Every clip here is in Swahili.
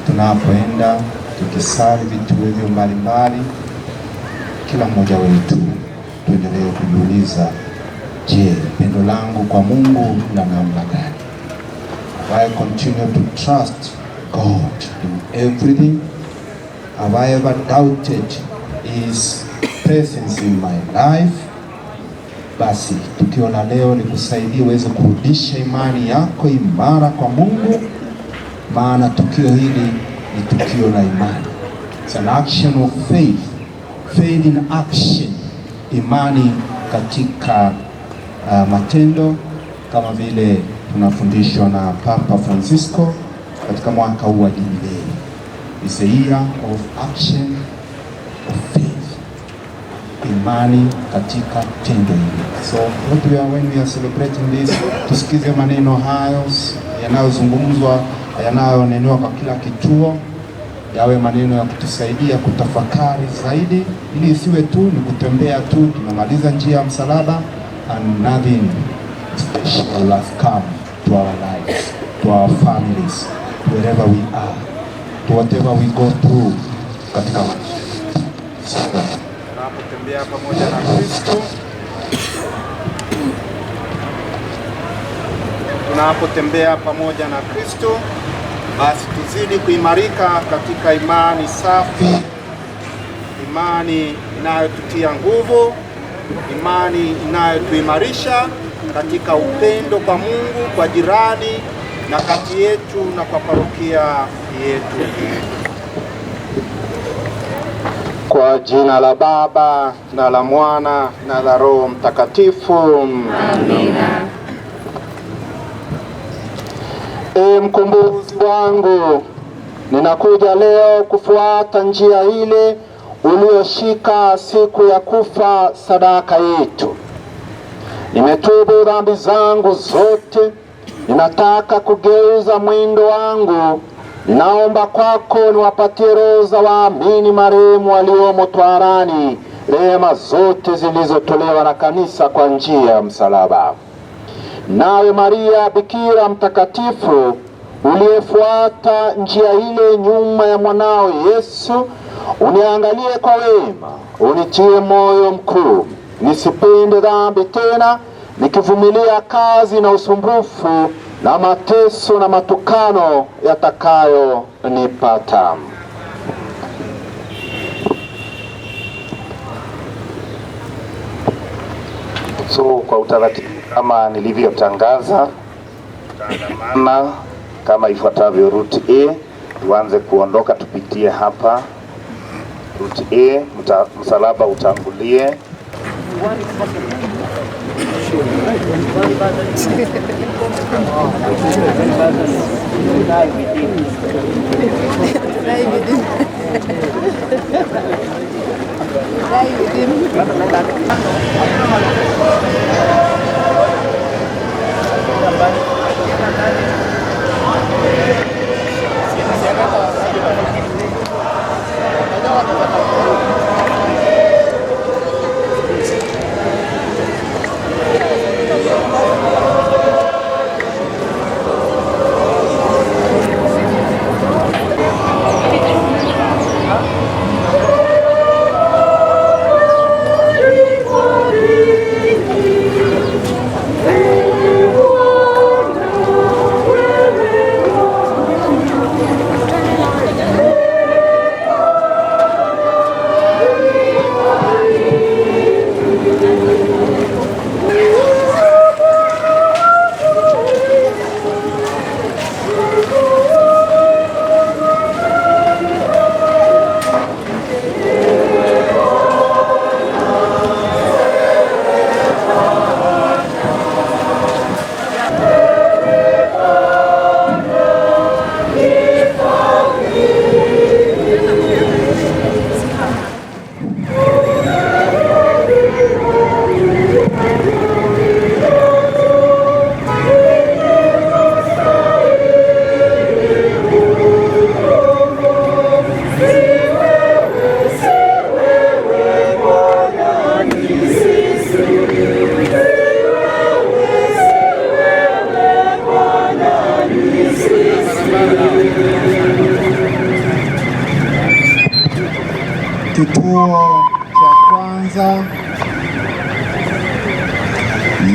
Tunapoenda tukisali vitu hivyo mbalimbali, kila mmoja wetu tuendelee kujiuliza, je, pendo langu kwa Mungu la namna gani? I continue to trust God in everything. Have I ever doubted His presence in my life? Basi tukio la leo ni kusaidia uweze kurudisha imani yako imara kwa Mungu, maana tukio hili ni tukio la imani. It's an action of faith. Faith in action. Imani katika matendo, kama vile tunafundishwa na Papa Francisco katika mwaka huu wa Jubilei. It's a year of action of faith. Imani katika tendo hili. So when we are celebrating this, tusikize maneno hayo yanayozungumzwa, yanayonenwa kwa kila kituo, yawe maneno ya kutusaidia kutafakari zaidi, ili isiwe tu ni kutembea tu tunamaliza njia ya msalaba and nothing special has come to our lives, to our families, wherever we are, to whatever we go through katika maisha. Tunapotembea pamoja na Kristo, tunapotembea pamoja na Kristo, basi tuzidi kuimarika katika imani safi, imani inayotutia nguvu, imani inayotuimarisha katika upendo kwa Mungu, kwa jirani na kati yetu na kwa parokia yetu. Kwa jina la Baba na la Mwana na la Roho Mtakatifu. Amina. Mkombozi wangu, ninakuja leo kufuata njia ile ulioshika siku ya kufa sadaka yetu. Nimetubu dhambi zangu zote, ninataka kugeuza mwendo wangu. Ninaomba kwako niwapatie roho za waamini marehemu waliomo twarani rehema zote zilizotolewa na kanisa kwa njia ya msalaba. Nawe Maria Bikira mtakatifu, uliyefuata njia ile nyuma ya mwanao Yesu, uniangalie kwa wema, unitie moyo mkuu, nisipende dhambi tena, nikivumilia kazi na usumbufu na mateso na matukano yatakayo nipata. So kwa utaratibu kama nilivyotangaza, tutaandamana kama ifuatavyo. Route A, tuanze kuondoka, tupitie hapa. Route A, msalaba utangulie.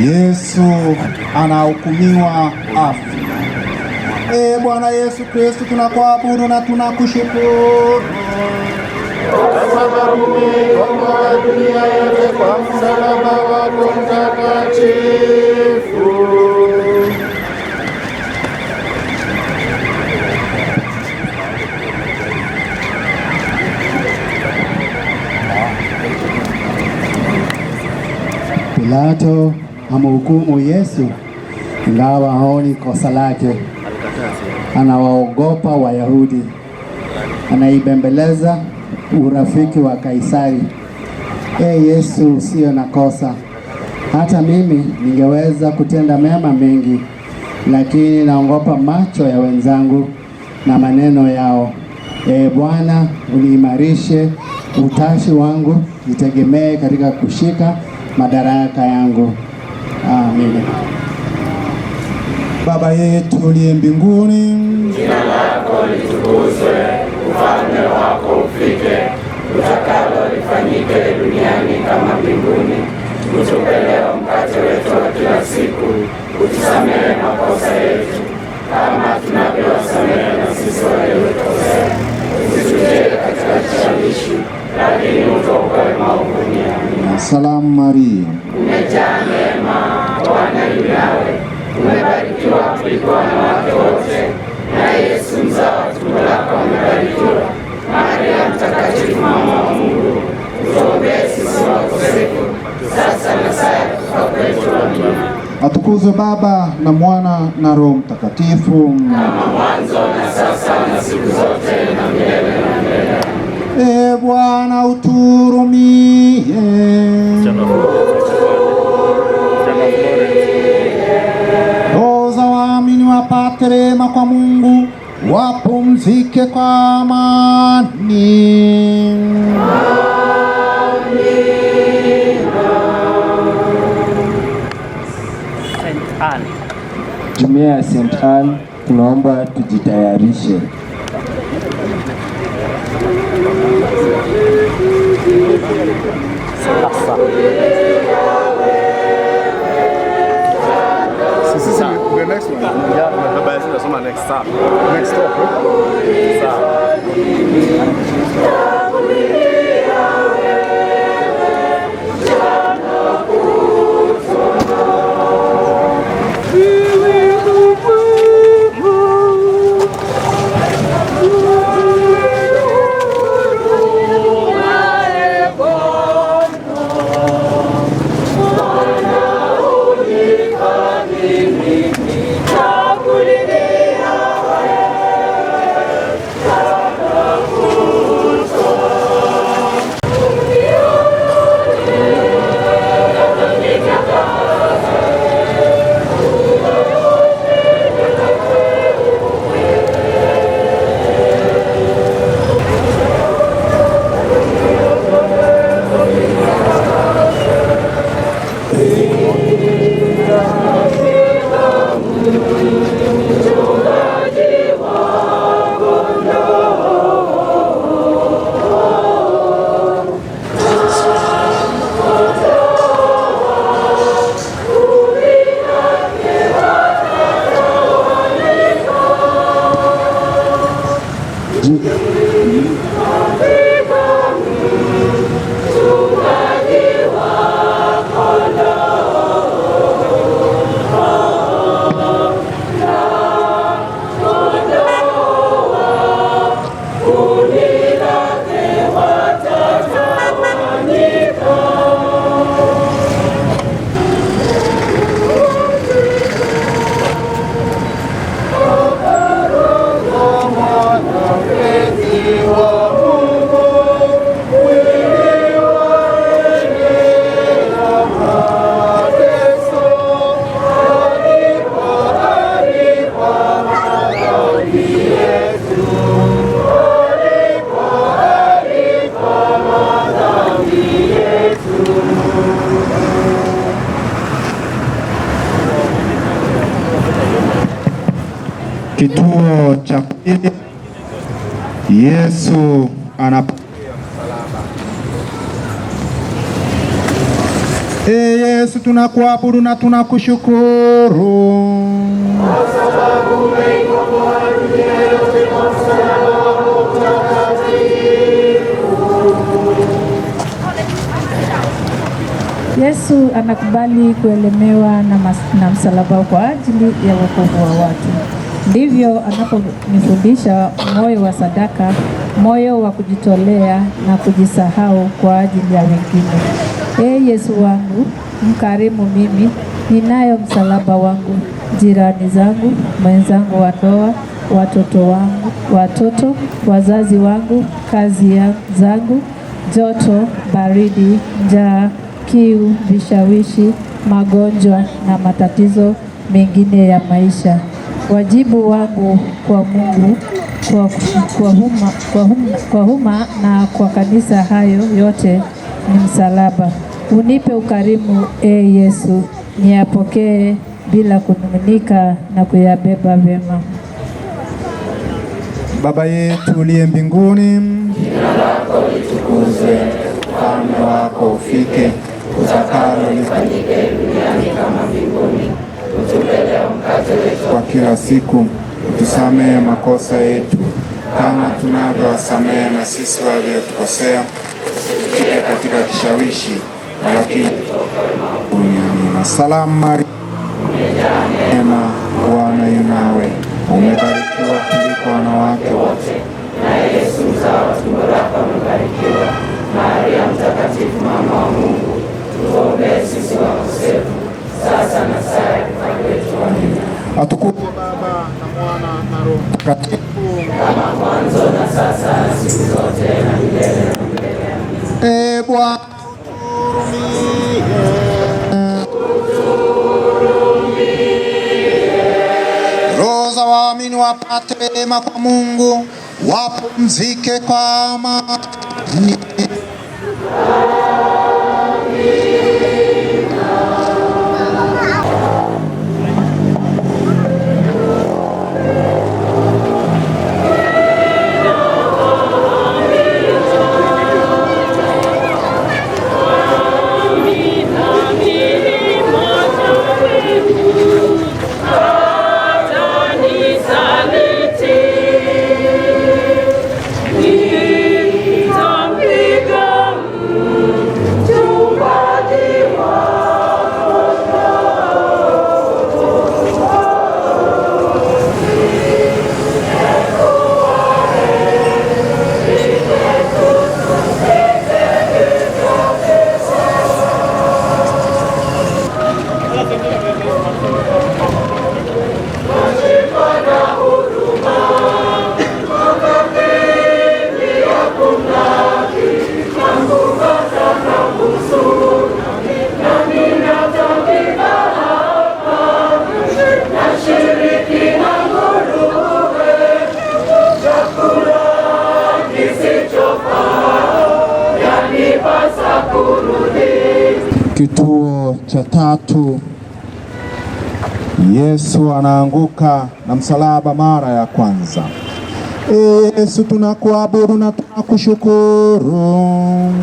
Yesu anahukumiwa afe. Bwana Yesu Kristo, tunakuabudu na tunakushukuru kwa sababu umekomboa dunia yote kwa msalaba wako mtakatifu. Pilato amhukumu Yesu ingawa haoni kosa lake. Anawaogopa Wayahudi, anaibembeleza urafiki wa Kaisari. Yesu, sio na kosa. Hata mimi ningeweza kutenda mema mengi, lakini naogopa macho ya wenzangu na maneno yao. Bwana, uniimarishe utashi wangu, nitegemee katika kushika madaraka yangu. Amen. Baba yetu uliye mbinguni, jina lako litukuzwe, ufalme wako ufike, utakalo lifanyike duniani kama mbinguni. Utupe leo mkate wetu wa kila siku, utusamehe makosa yetu kama tunavyowasamehe na sisi waliotukosea, usitutie katika kishawishi, lakini utuokoe maovuni. Amina. Salamu Maria, umejaa neema, Bwana yu nawe, umebarikiwa kuliko wanawake wote, na Yesu mzao wa tumbo lako amebarikiwa. Maria mtakatifu, mama wa Mungu, utuombee sisi wakosefu, sasa na saa ya kufa kwetu. Amina. Atukuzwe Baba na Mwana na Roho Mtakatifu, kama mwanzo na sasa na siku zote na milele na milele. Bwana uturumie. Roho za waamini wapate rehema kwa Mungu, wapumzike kwa amani. Jumuiya ya St. Anne, tunaomba tujitayarishe. Sasa. The next one. Yeah, the next stop. Next stop. Kituo cha pili, Yesu anapokea msalaba. Yesu, tunakuabudu na tunakushukuru kwa sababu umeikomboa dunia yote kwa msalaba wako mtakatifu. Yesu anakubali kuelemewa na msalaba kwa ajili ya wokovu wa watu. Ndivyo anaponifundisha moyo wa sadaka, moyo wa kujitolea na kujisahau kwa ajili ya wengine. Yesu wangu, mkarimu mimi, ninayo msalaba wangu, jirani zangu, mwenzangu wa ndoa, watoto, wazazi wangu, kazi zangu, joto, baridi, njaa, kiu, vishawishi, magonjwa na matatizo mengine ya maisha. Wajibu wangu kwa Mungu, kwa huma na kwa kanisa, hayo yote ni msalaba. Unipe ukarimu, Yesu, niyapokee bila kunung'unika na kuyabeba vyema. Baba yetu uliye mbinguni, jina lako litukuzwe, ufalme wako ufike, utakalo lifanyike duniani kama mbinguni. Utupe leo mkate wetu wa kila siku, utusamehe makosa yetu kama tunavyowasamehe na sisi waliotukosea, usitutie katika kishawishi, lakini duniani. Salamu Maria, neema, Bwana yu nawe, umebarikiwa kuliko wanawake wote, na Yesu mzao wa tumbo lako amebarikiwa. Maria mtakatifu, mama wa Mungu, tuombee sisi wakosefu, sasa na saa ya kufa kwetu. Amina. Atukuzwe Baba na Mwana na Roho Mtakatifu, kama mwanzo na sasa na siku zote na milele na milele. Amina. Bwana roho za waamini wapate wema kwa Mungu, wapumzike kwa amani. Kituo cha tatu, Yesu anaanguka na msalaba mara ya kwanza. Yesu, tunakuabudu na tunakushukuru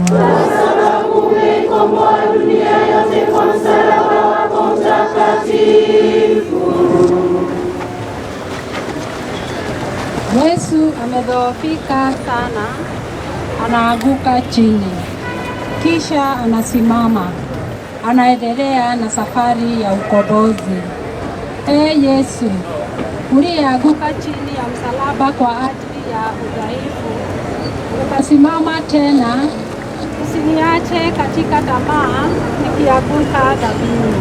kwa sababu umeikomboa dunia yote kwa msalaba wako mtakatifu. Yesu amedhoofika sana, anaanguka chini, kisha anasimama, anaendelea na safari ya ukombozi. Yesu, uliyeanguka chini ya msalaba kwa ajili ya udhaifu, ukasimama tena, usiniache katika tamaa nikianguka dhambini,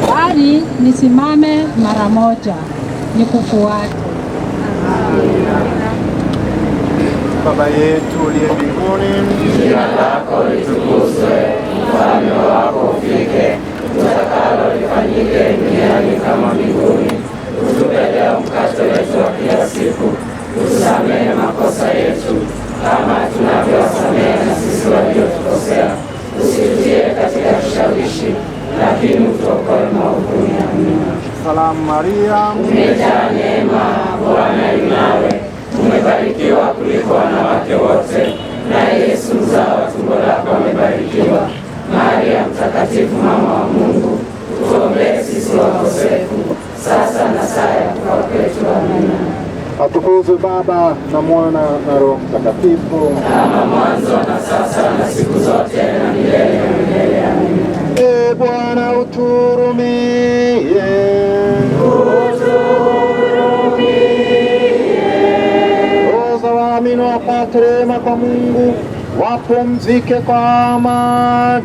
bali nisimame mara moja nikufuate. Baba yetu uliye mbinguni, jina lako litukuzwe, ufalme wako ufike, utakalo lifanyike duniani kama mbinguni. Utupe leo mkate wetu wa kila siku, utusamehe makosa yetu kama tunavyowasamehe na sisi waliotukosea, usitutie katika kishawishi, lakini utuokoe maovuni. Amina. Salamu Maria, umejaa neema, Bwana yu nawe, umebarikiwa kuliko wanawake wote, na Yesu mzao wa tumbo lako amebarikiwa. Maria Mtakatifu, mama wa Mungu, tuombee sisi wakosefu, sasa na saa ya kufa kwetu. Amina. Atukuzwe Baba na Mwana na Roho Mtakatifu, kama mwanzo na sasa na siku zote na milele na milele. Amina. Ee Bwana uturumie. Roho za waamini wapate rehema kwa Mungu, wapumzike kwa amani.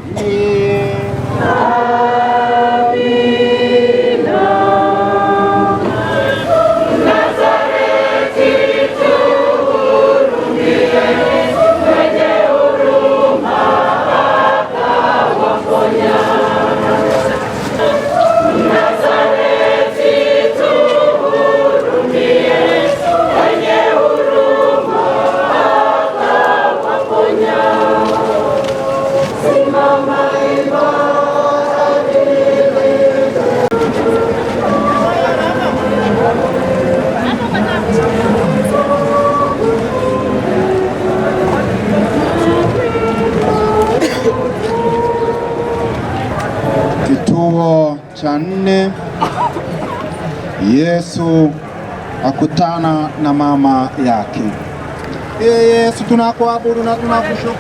Kituo cha 4, Yesu akutana na mama yake. Yesu, tunakuabudu na tunakushukuru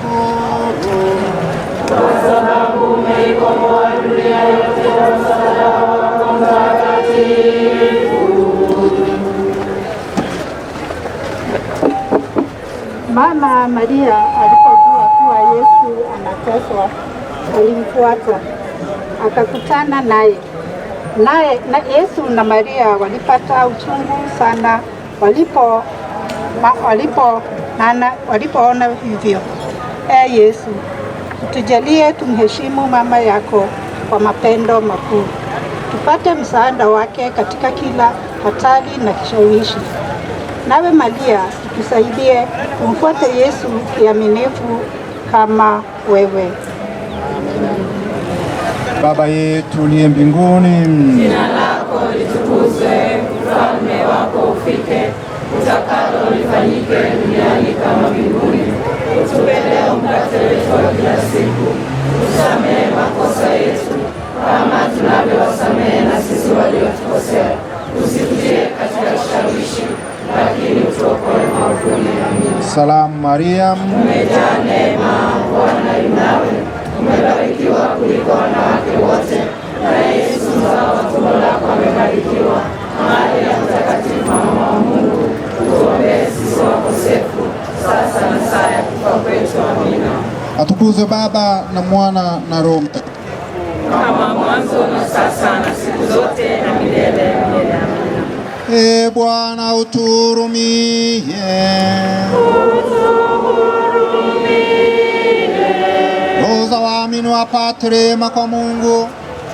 kwa sababu umeikomboa dunia yote kwa msaada wako mtakatifu. Mama Maria alipojua kuwa Yesu anateswa, alimfuata akakutana naye na Yesu na Maria walipata uchungu sana walipoona hivyo. Yesu, tujalie tumheshimu mama yako kwa mapendo makuu, tupate msaada wake katika kila hatari na kishawishi. Nawe Maria, tusaidie kumfuata Yesu kiaminifu kama wewe. Baba yetu uliye mbinguni, jina lako litukuzwe, ufalme wako ufike, utakalo lifanyike duniani kama mbinguni. Utupe leo mkate wetu wa kila siku, usamehe makosa yetu kama tunavyowasamehe na sisi waliotukosea, usitutie katika kishawishi, lakini utuokoe maovuni. Amina. Salamu Maria, umejaa neema, Bwana yu nawe, umebarikiwa kuliko wanawake wote, na Yesu mzao wa tumbo lako amebarikiwa. Maria Mtakatifu, mama wa Mungu, tuombee sisi wakosefu, sasa na saa ya kufa kwetu. Amina. Atukuzwe Baba na Mwana na Roho Mtakatifu, kama mwanzo na sasa na siku zote na milele na milele. Amina. Ee Bwana uturumie. Roho za waamini wapate rehema kwa Mungu,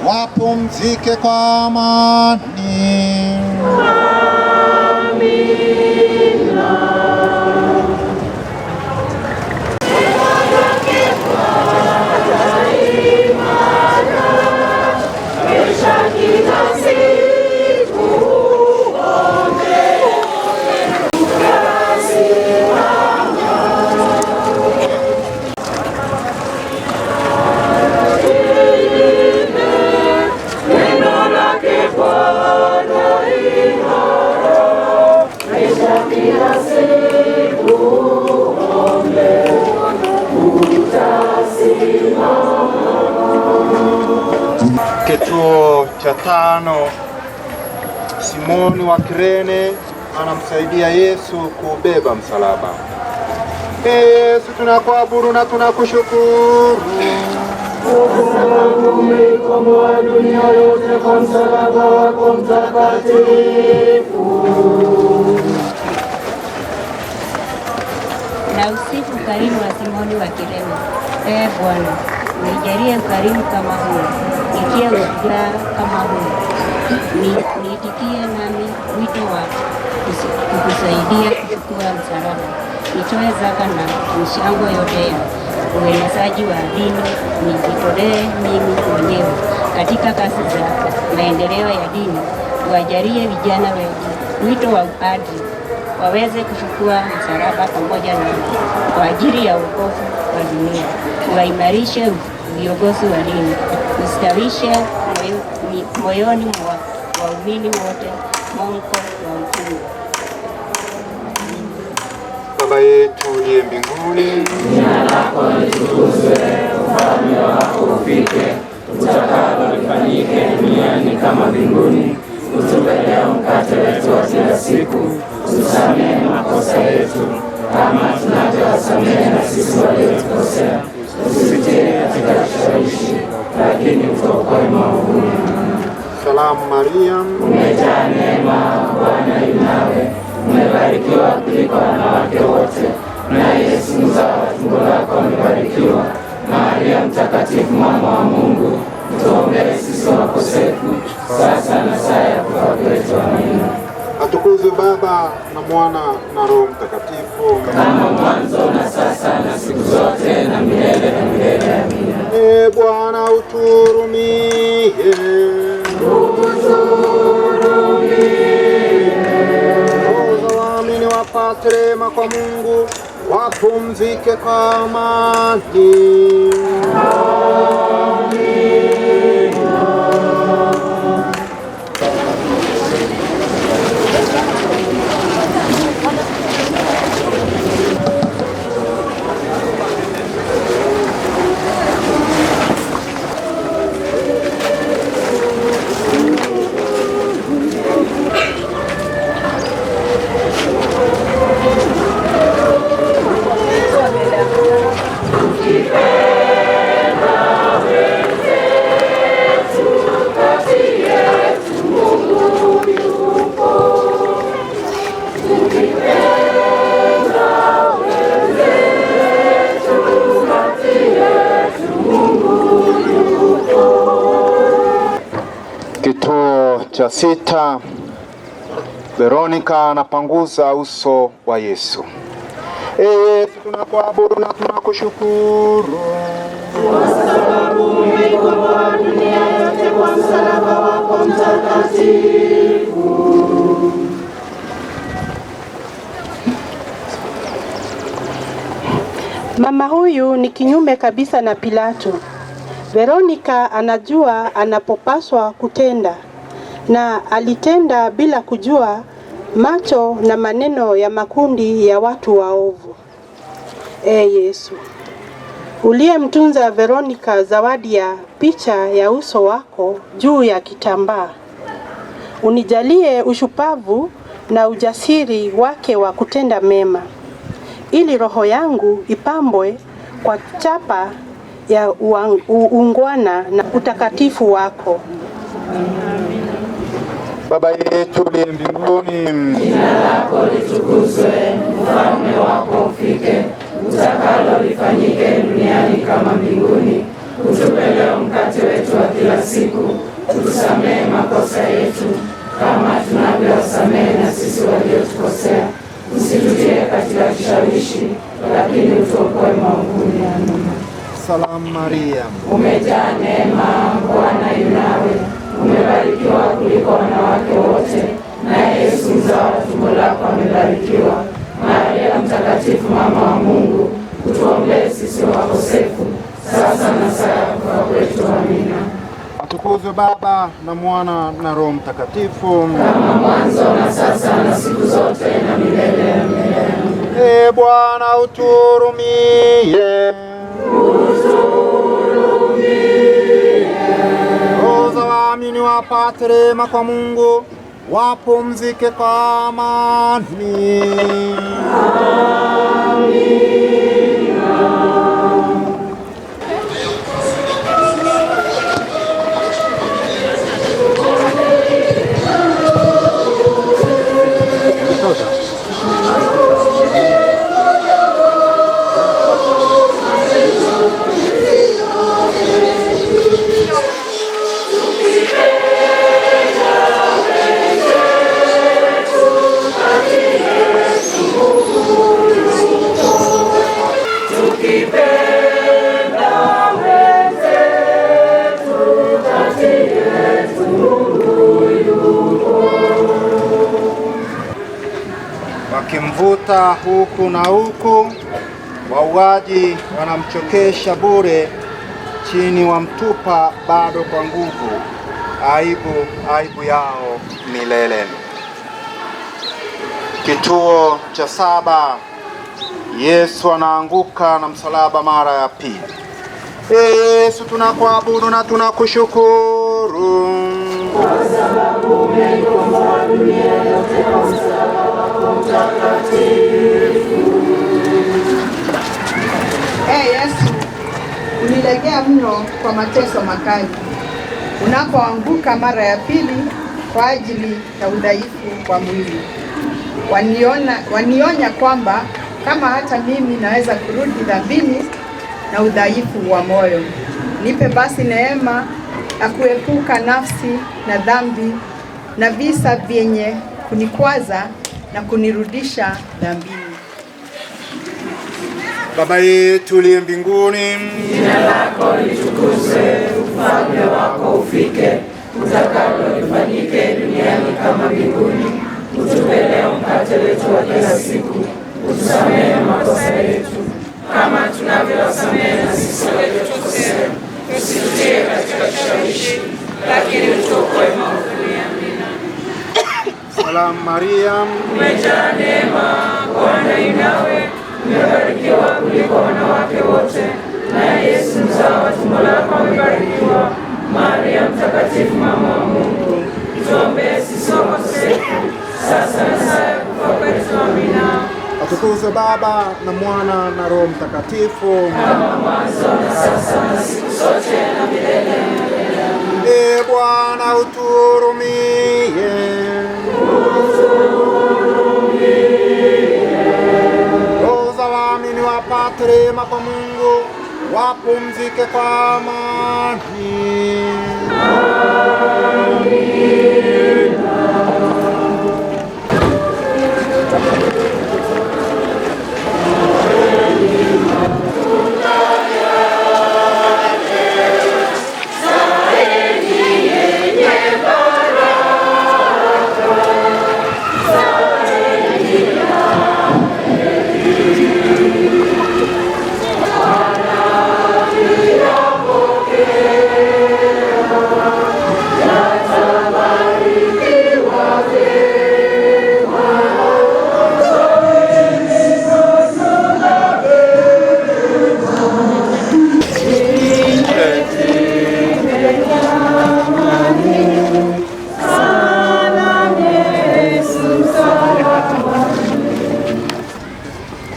wapumzike kwa amani. Kituo cha 5, Simoni wa Kirene anamsaidia Yesu kubeba msalaba. Yesu, tunakuabudu na tunakushukuru kwa sababu umeikomboa dunia yote kwa msalaba wako mtakatifu. Na usifu ukarimu wa Simoni wa Kirene. Ee Bwana, nijalie ukarimu kama huu, ikia ushujaa kama huu, niitikie nami wito wa kukusaidia kuchukua msalaba, nitoe zaka na michango yote ya uenezaji wa dini, nijitolee mimi mwenyewe katika kazi za maendeleo ya dini. Wajalie vijana wetu wito wa upadri, waweze kuchukua msalaba pamoja na kwa ajili ya wokovu wa dunia. Waimarishe viongozi wa dini, ustawishe moyoni mwa waumini wote mwamko wa utume. Baba yetu uliye mbinguni, jina lako litukuzwe, ufalme wako ufike, utakalo lifanyike duniani kama mbinguni. Utupe leo mkate wetu wa kila siku, tusamehe makosa yetu kama tunavyowasamehe na sisi waliotukosea, usitie katika kishawishi, lakini utuokoe maovuni. Salamu Maria, umejaa neema, Bwana yu nawe, umebarikiwa kuliko wanawake wote, na Yesu mzao wa tumbo lako amebarikiwa. Maria mtakatifu, mama wa Mungu, tuombee sisi wakosefu, sasa na saa ya kufa kwetu. Amina. Atukuzwe Baba na Mwana na Roho Mtakatifu, kama mwanzo na sasa na siku zote na milele na milele. Amina. Bwana uturumie. Waamini wapate rehema kwa Mungu, wapumzike kwa amani. Kituo cha 6, Veronica anapanguza uso wa Yesu. Yesu, tunakuabudu na tunakushukuru kwa sababu umeikomboa dunia yote kwa msalaba wako mtakatifu. Mama huyu ni kinyume kabisa na Pilato. Veronica anajua anapopaswa kutenda, na alitenda bila kujua macho na maneno ya makundi ya watu waovu. Yesu, uliyemtunza Veronica zawadi ya picha ya uso wako juu ya kitambaa, unijalie ushupavu na ujasiri wake wa kutenda mema, ili roho yangu ipambwe kwa chapa ya uungwana na utakatifu wako. Baba yetu uliye mbinguni, jina lako litukuzwe, ufalme wako ufike, utakalo lifanyike duniani kama mbinguni. Utupe leo mkate wetu wa kila siku, utusamehe makosa yetu kama tunavyowasamehe na sisi waliotukosea, usitutie katika kishawishi, lakini utuokoe maovuni. Amina. Salamu Maria, umejaa neema, Bwana yu nawe, umebarikiwa kuliko wanawake wote, na Yesu mzao wa tumbo lako amebarikiwa. Maria mtakatifu, mama wa Mungu, utuombee sisi wakosefu, sasa na saa ya kufa kwetu. Amina. Atukuzwe Baba na Mwana na Roho Mtakatifu, kama mwanzo na sasa na siku zote na milele na milele. Bwana uturumie. Waamini wapate rehema kwa Mungu, wapumzike kwa amani. Wakimvuta huku na huku, wauaji wanamchokesha bure chini wamtupa bado kwa nguvu, aibu yao milele. Kituo cha 7, Yesu anaanguka na msalaba mara ya pili. Yesu, tunakuabudu na tunakushukuru kwa sababu umeikomboa dunia yote kwa msalaba wako mtakatifu. Yesu, ulilegea mno kwa mateso makali unapoanguka mara ya pili kwa ajili ya udhaifu wa mwili. Wanionya kwamba kama hata mimi naweza kurudi dhambini na udhaifu wa moyo. Nipe basi neema ya kuepuka nafsi na dhambi na visa vyenye kunikwaza na kunirudisha dhambini. Baba yetu uliye mbinguni, jina lako litukuzwe, ufalme wako ufike, utakalo lifanyike duniani kama mbinguni. Utupe leo mkate wetu wa kila siku, utusamehe makosa yetu kama tunavyowasamehe na sisi waliotukosea, usitutie katika kishawishi, lakini utuokoe maovuni. Amina. Salamu Maria, umejaa neema, Bwana yu nawe, umebarikiwa kuliko wanawake wote, na Yesu mzao wa tumbo lako amebarikiwa. Maria mtakatifu, mama wa Mungu, tuombee sisi wakosefu, sasa na saa ya kufa kwetu. Amina. Atukuzwe Baba na Mwana na Roho Mtakatifu, kama mwanzo na sasa na siku zote na milele. Ee Bwana utuhurumie. Roho za waamini wapate rehema kwa Mungu, wapumzike kwa amani.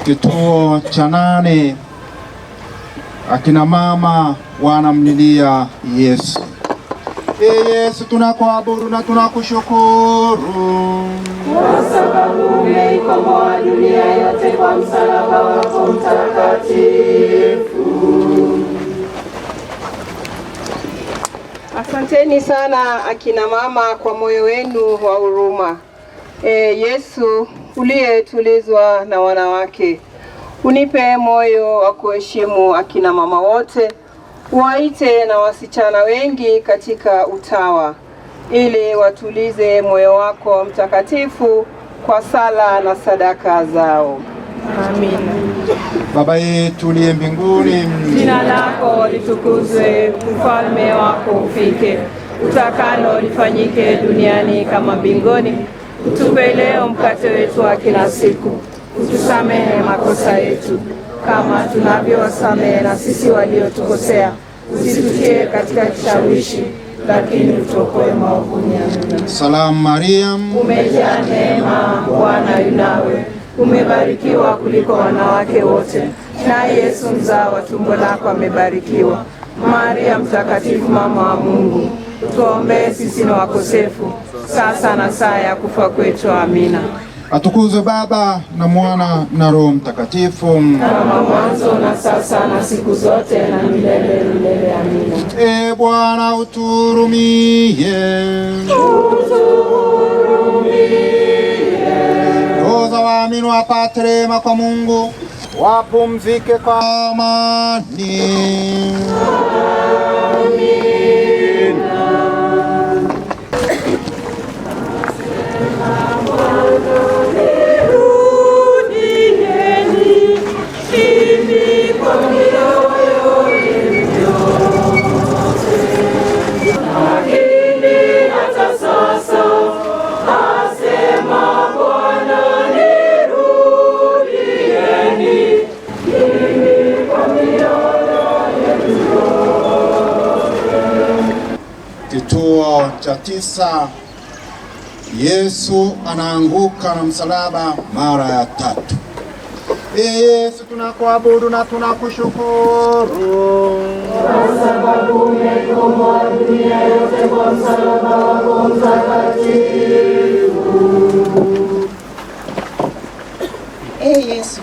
Kituo cha 8, akina mama wanamlilia Yesu. Yesu, tunakuabudu na tunakushukuru kwa sababu umeikomboa dunia yote kwa msalaba wako mtakatifu. Asanteni sana akina mama kwa moyo wenu wa huruma. Yesu uliyetulizwa na wanawake, unipe moyo wa kuheshimu akina mama wote, waite na wasichana wengi katika utawa, ili watulize moyo wako mtakatifu kwa sala na sadaka zao. Amina. Baba yetu uliye mbinguni, jina lako litukuzwe, ufalme wako ufike, utakalo lifanyike duniani kama mbinguni. Utupe leo mkate wetu wa kila siku, utusamehe makosa yetu kama tunavyowasamehe na sisi waliotukosea, usitutie katika kishawishi, lakini utuokoe maovuni. Amina. Salamu Maria, umejaa neema, Bwana yu nawe, umebarikiwa kuliko wanawake wote, na Yesu mzao wa tumbo lako amebarikiwa. Maria mtakatifu, mama wa Mungu, tuombee sisi na wakosefu, sasa na saa ya kufa kwetu. Amina. Atukuzwe Baba na Mwana na Roho Mtakatifu, kama mwanzo na sasa na siku zote na milele milele. Amina. Ee Bwana utuhurumie. Roho za waamini wapate rehema kwa Mungu, wapumzike kwa amani. Rudieni, hivi kwa mioyo yenu cha 9, Yesu anaanguka na msalaba mara ya 3. Yesu, tunakuabudu na tunakushukuru kwa sababu umekomboa dunia yote kwa msalaba wako mtakatifu. Yesu,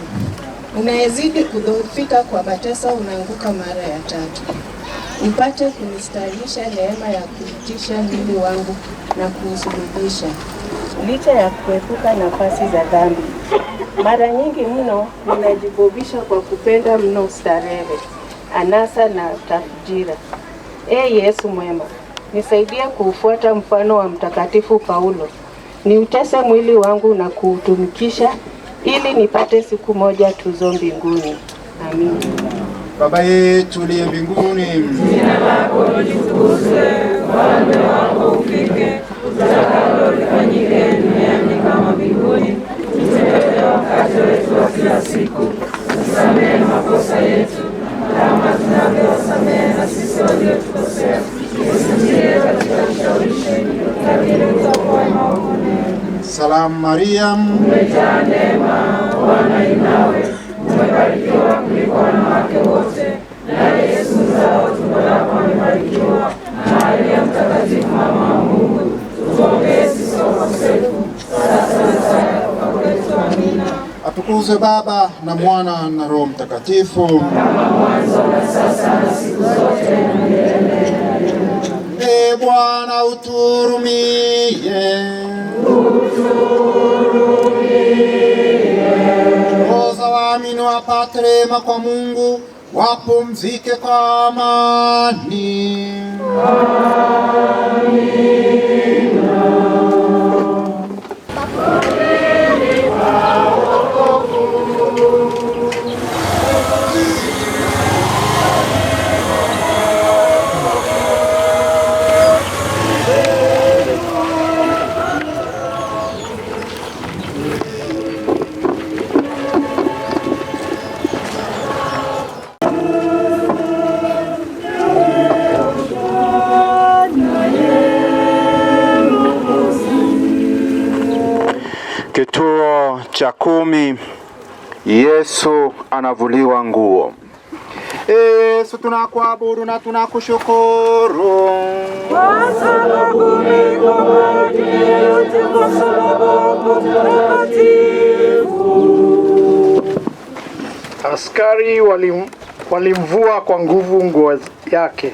unayezidi kudhoofika kwa mateso, unaanguka mara ya 3. Upate kunistahilisha neema ya kuitisha mwili wangu na kuusulubisha. Licha ya kuepuka nafasi za dhambi, mara nyingi mno ninajibobisha kwa kupenda mno starehe, anasa na tafjira. Yesu mwema, nisaidie kuufuata mfano wa Mtakatifu Paulo, niutese mwili wangu na kuutumikisha ili nipate siku moja tuzo mbinguni. Amin. Baba yetu uliye mbinguni, jina lako litukuzwe, ufalme wako ufike, utakalo lifanyike duniani kama mbinguni. Utupe leo mkate wetu wa kila siku, usamehe makosa yetu kama tunavyowasamehe na sisi waliotukosea, usitie katika kishawishi, lakini utuokoe maovuni. Salamu Maria, umejaa neema, Bwana yu nawe, umebarikiwa kuliko wanawake wote, naye Yesu mzao wa tumbo lako amebarikiwa. Maria Mtakatifu, mama wa Mungu, tuombee sisi wakosefu, sasa na saa ya kufa kwetu. Amina. Atukuzwe Baba na Mwana na Roho Mtakatifu, kama mwanzo na sasa na siku zote na milele. Bwana uturumie. Roho za waamini wapate rehema kwa Mungu, wapumzike kwa amani. Kituo cha 10, Yesu anavuliwa nguo. Yesu, tunakuabudu na tunakushukuru kwa sababu umekomboa dunia yote kwa msalaba wako mtakatifu. Askari walimvua kwa nguvu nguo yake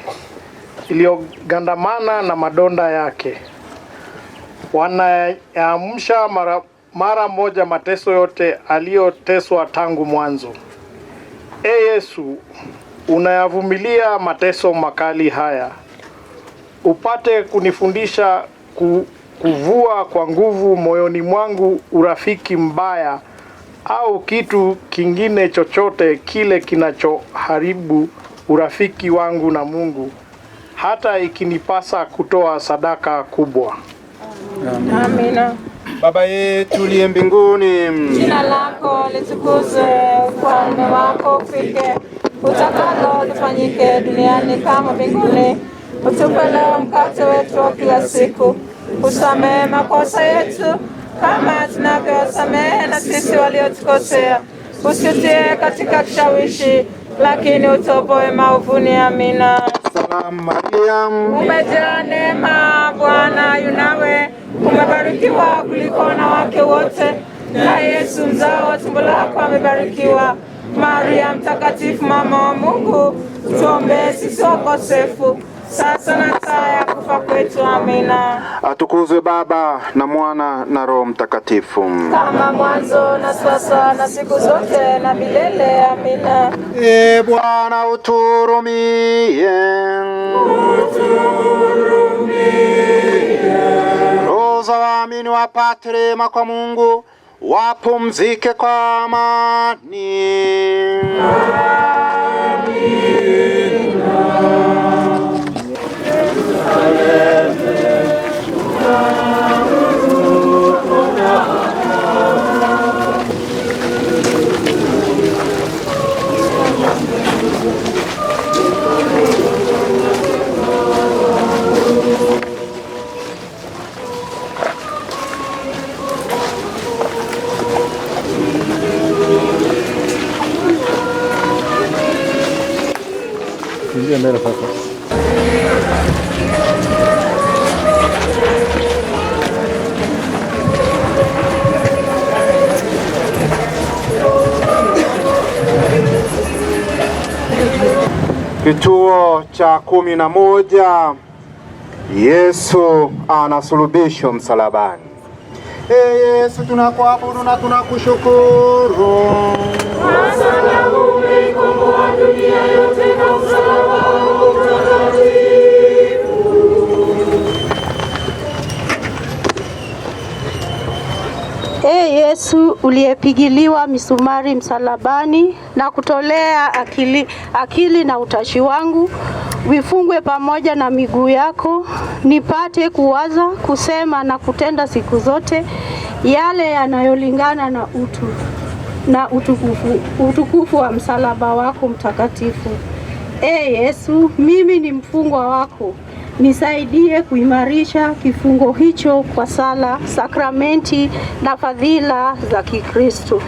iliyogandamana na madonda yake. Wanayaamsha mara moja mateso yote aliyoteswa tangu mwanzo. Yesu, unayavumilia mateso makali haya, upate kunifundisha kuvua kwa nguvu moyoni mwangu urafiki mbaya au kitu kingine chochote kile kinachoharibu urafiki wangu na Mungu, hata ikinipasa kutoa sadaka kubwa. Amina. Baba yetu uliye mbinguni, jina lako litukuzwe, ufalme wako ufike, utakalo lifanyike duniani kama mbinguni. Utupe leo mkate wetu wa kila siku, usamehe makosa yetu kama tunavyowasamehe na sisi waliotukosea, usitie katika kishawishi, lakini utuopoe maovuni. Amina. Salamu Maria, umejaa neema, Bwana yu nawe, umebarikiwa kuliko wanawake wote, na Yesu mzao wa tumbo lako amebarikiwa. Maria Mtakatifu, mama wa Mungu, tuombee sisi wakosefu, sasa na saa ya kufa kwetu. Amina. Atukuzwe Baba na Mwana na Roho Mtakatifu, kama mwanzo na sasa na siku zote na milele. Amina. Bwana uturumie. Roho za waamini wapate rehema kwa Mungu, wapumzike kwa amani. Kuja mbele sasa. Kituo cha 11. Yesu anasulubishwa msalabani. Yesu, tunakuabudu na tunakushukuru. Kwa sababu umeikomboa dunia yote na msalaba wako mtakatifu. Yesu uliyepigiliwa misumari msalabani na kutolea akili na utashi wangu vifungwe pamoja na miguu yako, nipate kuwaza, kusema na kutenda siku zote yale yanayolingana na utukufu wa msalaba wako mtakatifu. Yesu, mimi ni mfungwa wako. Nisaidie kuimarisha kifungo hicho kwa sala, sakramenti na fadhila za Kikristo.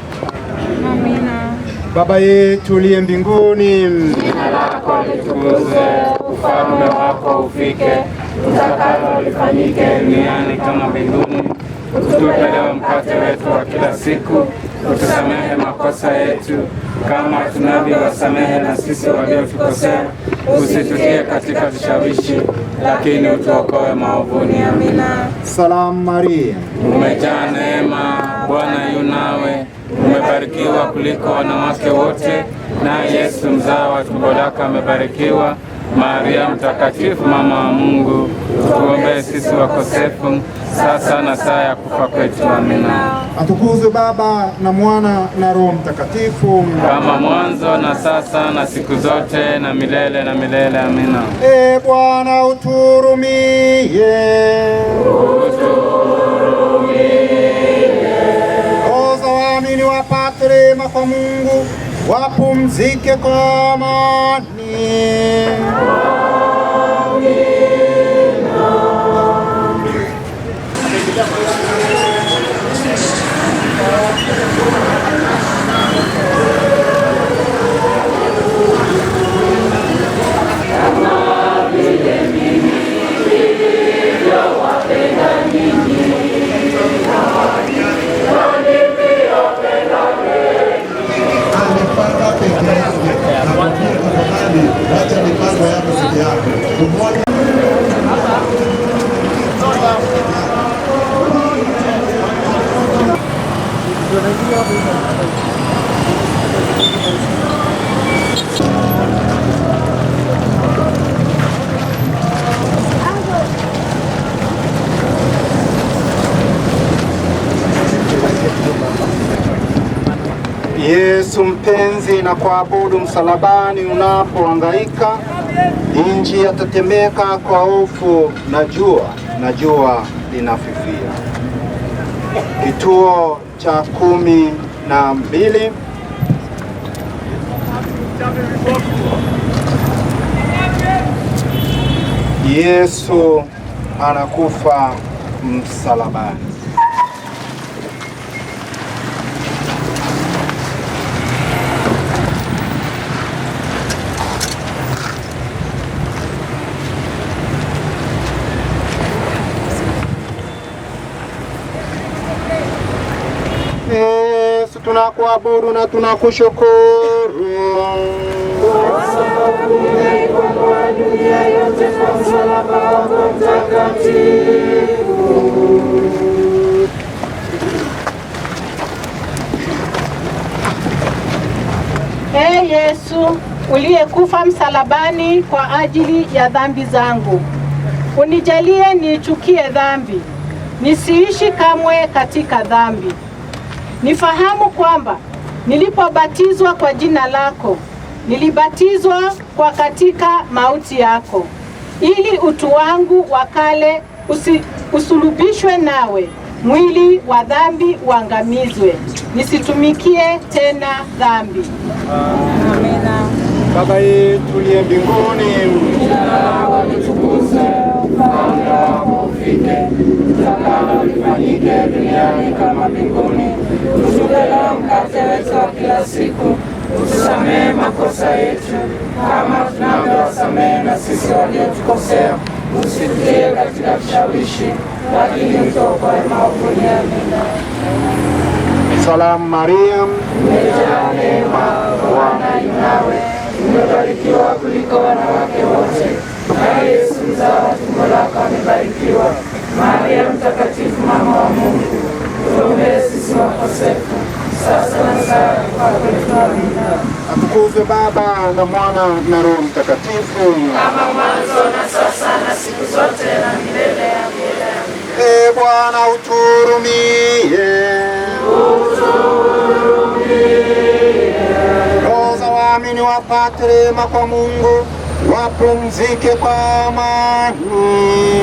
Amina. Baba yetu uliye mbinguni, Jina lako litukuzwe, ufalme wako ufike, utakalo lifanyike duniani kama mbinguni. Utupe leo mkate wetu wa kila siku, utusamehe makosa yetu kama tunavyowasamehe na sisi waliotukosea, usitutie katika vishawishi, lakini utuokoe maovuni. Amina. Salamu Maria, umejaa neema, Bwana yu nawe, umebarikiwa kuliko wanawake wote, na Yesu mzao wa tumbo lako amebarikiwa. Maria mtakatifu, mama wa Mungu, tuombee sisi wakosefu, sasa na saa ya kufa kwetu. Amina. atukuzwe Baba na Mwana na Roho Mtakatifu, kama mwanzo na sasa na siku zote na milele na milele. Amina. Bwana uturumie. Roho za waamini wapate rehema kwa Mungu, wapumzike kwa amani. Yesu mpenzi, na kuabudu msalabani unapohangaika, inji yatatemeka kwa hofu na jua linafifia. Kituo cha 12. Yesu anakufa msalabani. Yesu, tunakuabudu na tunakushukuru. Kwa sababu umeikomboa dunia yote kwa msalaba wako mtakatifu. Yesu uliyekufa msalabani kwa ajili ya dhambi zangu, unijalie niichukie dhambi, nisiishi kamwe katika dhambi. Nifahamu kwamba nilipobatizwa kwa jina lako, nilibatizwa kwa katika mauti yako, ili utu wangu wa kale usulubishwe nawe, mwili wa dhambi uangamizwe, nisitumikie tena dhambi. Amina. Baba yetu uliye mbinguni, jina lako litukuzwe, ufalme wako ufike, utakalo lifanyike duniani kama mbinguni. Utupe leo mkate wetu wa kila siku, utusamehe makosa yetu kama tunavyowasamehe na sisi waliotukosea, usitutie katika kishawishi, lakini utuokoe maovuni. Amina. Salamu Maria, umejaa neema, Bwana yu nawe, umebarikiwa kuliko wanawake wote, na Yesu mzao wa tumbo lako amebarikiwa. Maria Mtakatifu, mama wa Mungu, tuombee sisi wakosefu, sasa na saa ya kufa kwetu. Amina. Atukuzwe Baba na Mwana na Roho Mtakatifu, kama mwanzo na sasa na siku zote na milele. Amina. Ee Bwana uturumie. Roho za waamini wapate rehema kwa Mungu, wapumzike kwa amani.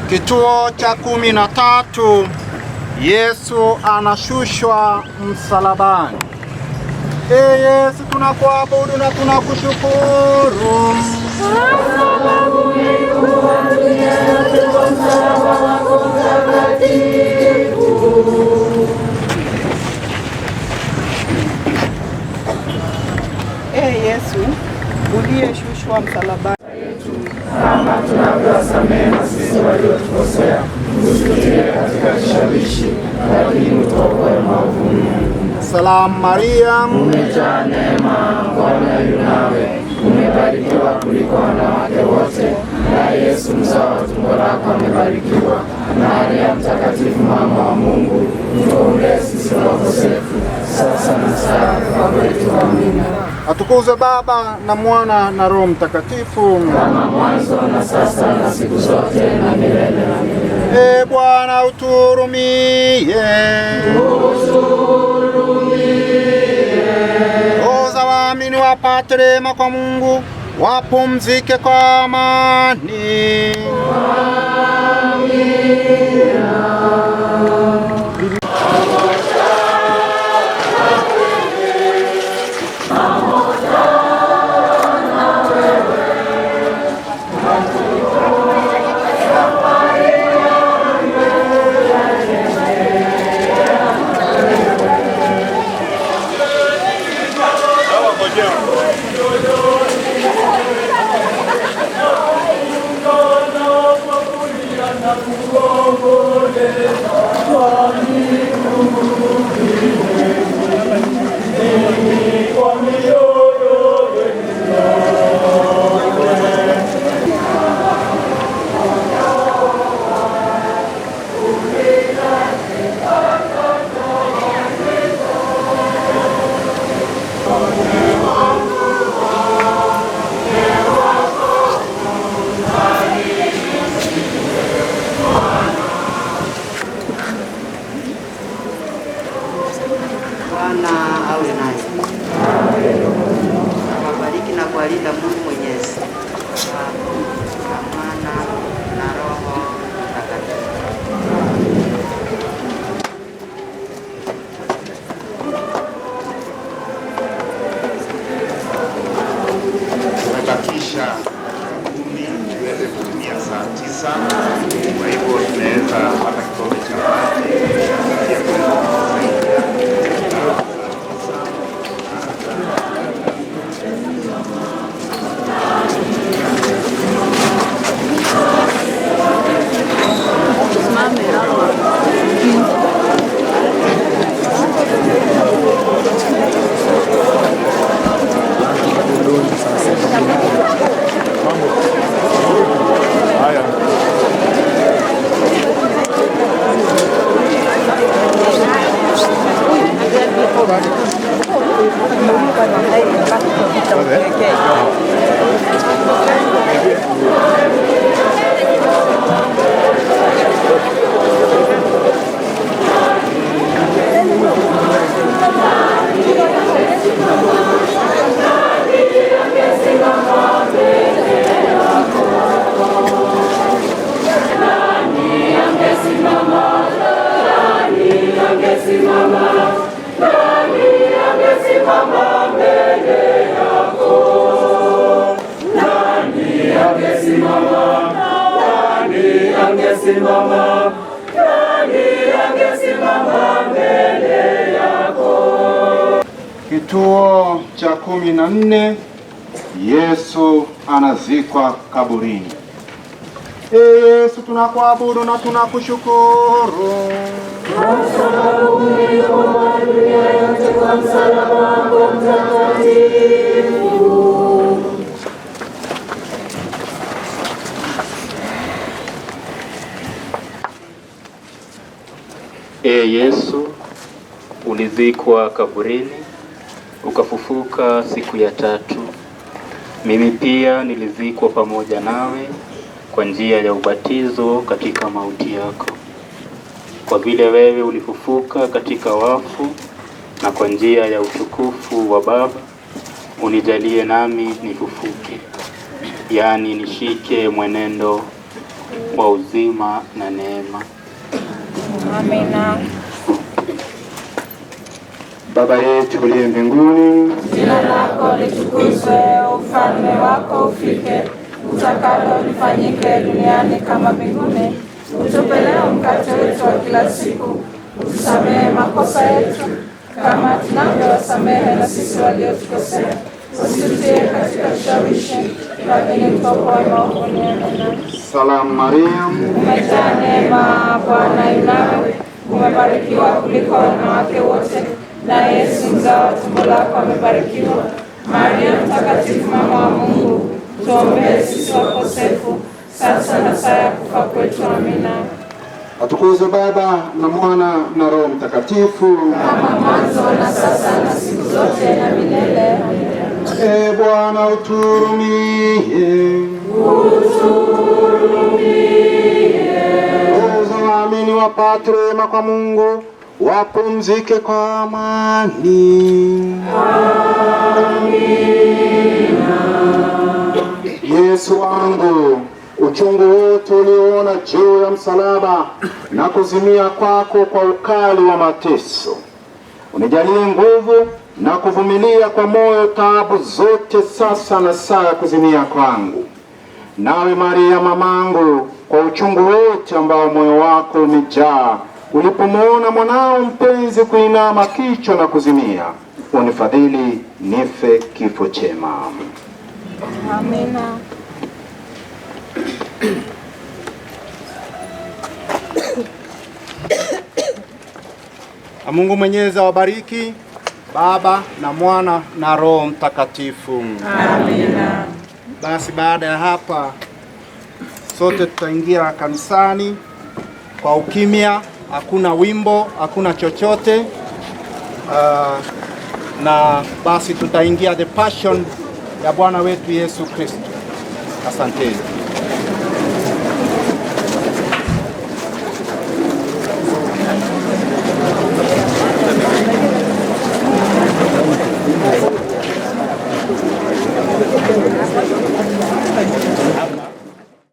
Kituo cha 13. Yesu anashushwa msalabani. Ee Yesu, tunakuabudu na tunakushukuru. Ee Yesu, uliyeshushwa msalabani, kama tunavyowasamehe na sisi waliotukosea, usitutie katika kishawishi, lakini utuokoe maovuni. Salamu Maria, umejaa neema, Bwana yu nawe, umebarikiwa kuliko wanawake wote, na Yesu mzao wa tumbo lako amebarikiwa. Maria Mtakatifu, mama wa Mungu, tuombee sisi wakosefu, sasa na saa ya kufa kwetu. Amina. Atukuzwe Baba na Mwana na Roho Mtakatifu, kama mwanzo na sasa na siku zote na milele na milele. Ee Bwana uturumie. Roho za waamini wapate rehema kwa Mungu, wapumzike kwa amani. Amen. kufikia saa 9. Kwa hivyo tunaweza hata kikombe cha maji. Kituo cha 14, Yesu anazikwa kaburini. Yesu, tunakuabudu na tunakushukuru kwa sababu ulikomboa dunia yote kwa msalaba wako mtakatifu. Yesu, ulizikwa kaburini, ukafufuka siku ya 3. Mimi pia nilizikwa pamoja nawe kwa njia ya ubatizo katika mauti yako. Kwa vile wewe ulifufuka katika wafu na kwa njia ya utukufu wa Baba, unijalie nami nifufuke, yaani nishike mwenendo wa uzima na neema. Amina. Baba yetu uliye mbinguni, jina lako litukuzwe, ufalme wako ufike, utakalo lifanyike duniani kama mbinguni. Utupe leo mkate wetu wa kila siku, utusamehe makosa yetu kama tunavyowasamehe na sisi waliotukosea, usitutie katika kishawishi, lakini tuokoe maovuni. Amina. Salamu Maria, umejaa neema, Bwana yu nawe, umebarikiwa kuliko wanawake wote, na Yesu mzao wa tumbo lako amebarikiwa. Maria mtakatifu, mama wa Mungu, tuombee sisi wakosefu, sasa na saa ya kufa kwetu. Amina. Atukuzwe Baba na Mwana na Roho Mtakatifu, kama mwanzo na sasa na siku zote na milele. Amina. Bwana uturumie. Waamini wapate rehema kwa Mungu, wapumzike kwa amani. Yesu wangu, uchungu wote ulioona juu ya msalaba na kuzimia kwako kwa ukali wa mateso, unijalie nguvu na kuvumilia kwa moyo taabu zote sasa na saa ya kuzimia kwangu. Nawe Maria mamangu, kwa uchungu wote ambao moyo wako umejaa ulipomwona mwanao mpenzi kuinama kichwa na kuzimia, unifadhili nife kifo chema. Amina. Mungu Mwenyezi awabariki, Baba na Mwana na Roho Mtakatifu. Amina. Basi baada ya hapa sote tutaingia kanisani kwa ukimya, hakuna wimbo, hakuna chochote. Na basi tutaingia the passion ya Bwana wetu Yesu Kristo. Asanteni.